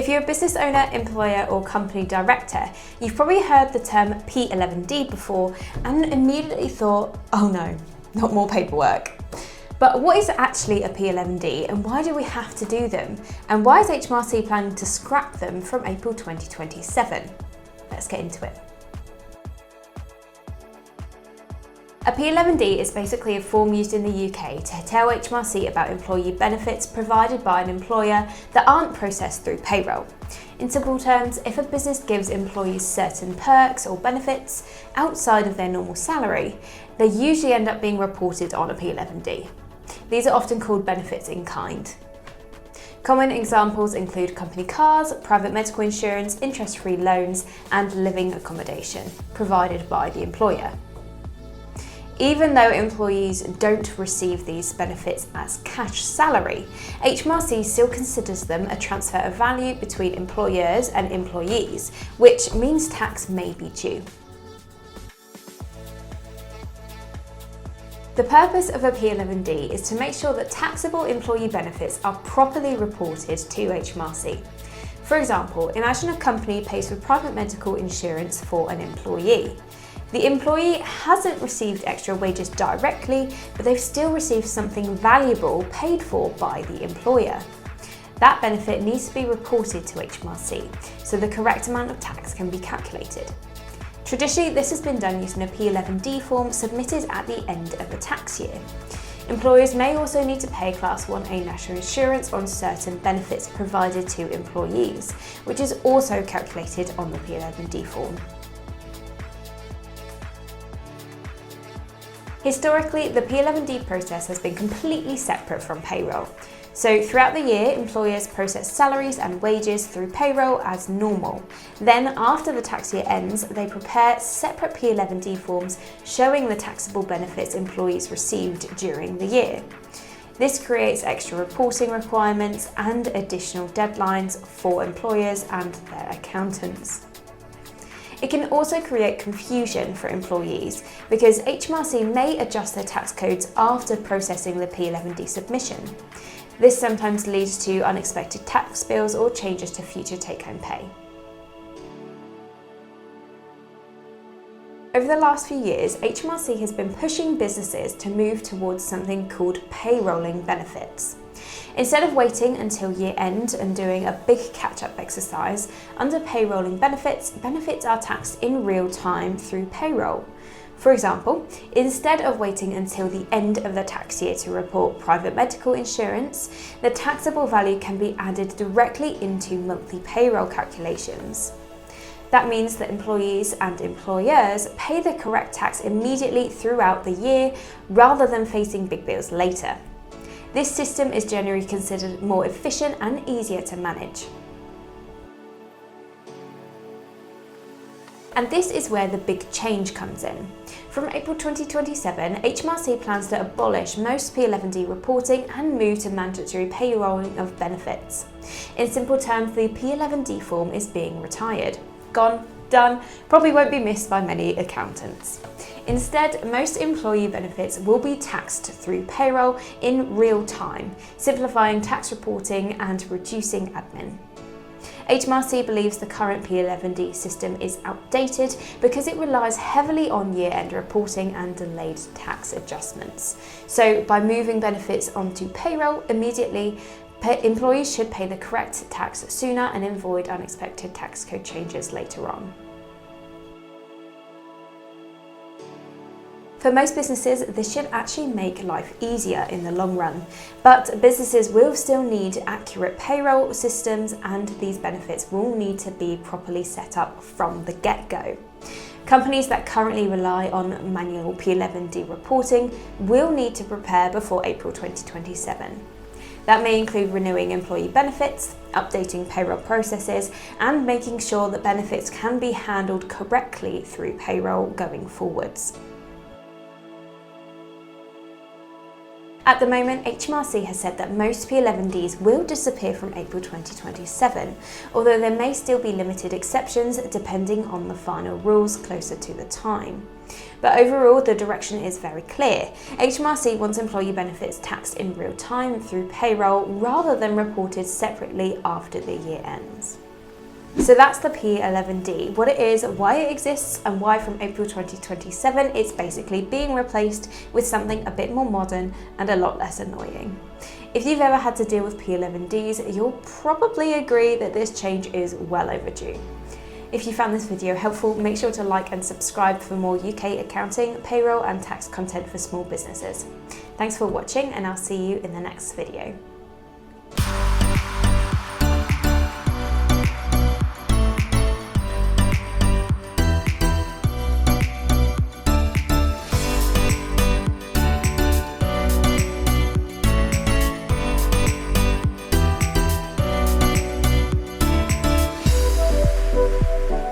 If you're a business owner, employer, or company director, you've probably heard the term P11D before and immediately thought, oh no, not more paperwork. But what is actually a P11D and why do we have to do them? And why is HMRC planning to scrap them from April 2027? Let's get into it. A P11D is basically a form used in the UK to tell HMRC about employee benefits provided by an employer that aren't processed through payroll. In simple terms, if a business gives employees certain perks or benefits outside of their normal salary, they usually end up being reported on a P11D. These are often called benefits in kind. Common examples include company cars, private medical insurance, interest-free loans, and living accommodation provided by the employer. Even though employees don't receive these benefits as cash salary, HMRC still considers them a transfer of value between employers and employees, which means tax may be due. The purpose of a P11D is to make sure that taxable employee benefits are properly reported to HMRC. For example, imagine a company pays for private medical insurance for an employee. The employee hasn't received extra wages directly, but they've still received something valuable paid for by the employer. That benefit needs to be reported to HMRC, so the correct amount of tax can be calculated. Traditionally, this has been done using a P11D form submitted at the end of the tax year. Employers may also need to pay Class 1A national insurance on certain benefits provided to employees, which is also calculated on the P11D form. Historically, the P11D process has been completely separate from payroll. So throughout the year, employers process salaries and wages through payroll as normal. Then after the tax year ends, they prepare separate P11D forms showing the taxable benefits employees received during the year. This creates extra reporting requirements and additional deadlines for employers and their accountants. It can also create confusion for employees because HMRC may adjust their tax codes after processing the P11D submission. This sometimes leads to unexpected tax bills or changes to future take-home pay. Over the last few years, HMRC has been pushing businesses to move towards something called payrolling benefits. Instead of waiting until year end and doing a big catch-up exercise, under payrolling benefits, benefits are taxed in real time through payroll. For example, instead of waiting until the end of the tax year to report private medical insurance, the taxable value can be added directly into monthly payroll calculations. That means that employees and employers pay the correct tax immediately throughout the year rather than facing big bills later. This system is generally considered more efficient and easier to manage. And this is where the big change comes in. From April 2027, HMRC plans to abolish most P11D reporting and move to mandatory payrolling of benefits. In simple terms, the P11D form is being retired. Gone, done, probably won't be missed by many accountants. Instead, most employee benefits will be taxed through payroll in real time, simplifying tax reporting and reducing admin. HMRC believes the current P11D system is outdated because it relies heavily on year-end reporting and delayed tax adjustments. So by moving benefits onto payroll immediately, employees should pay the correct tax sooner and avoid unexpected tax code changes later on. For most businesses, this should actually make life easier in the long run, but businesses will still need accurate payroll systems and these benefits will need to be properly set up from the get-go. Companies that currently rely on manual P11D reporting will need to prepare before April 2027. That may include renewing employee benefits, updating payroll processes, and making sure that benefits can be handled correctly through payroll going forwards. At the moment, HMRC has said that most P11Ds will disappear from April 2027, although there may still be limited exceptions depending on the final rules closer to the time. But overall, the direction is very clear. HMRC wants employee benefits taxed in real time through payroll rather than reported separately after the year ends. So that's the P11D, what it is, why it exists, and why from April 2027 it's basically being replaced with something a bit more modern and a lot less annoying. If you've ever had to deal with P11Ds, you'll probably agree that this change is well overdue. If you found this video helpful, make sure to like and subscribe for more UK accounting, payroll and tax content for small businesses. Thanks for watching, and I'll see you in the next video.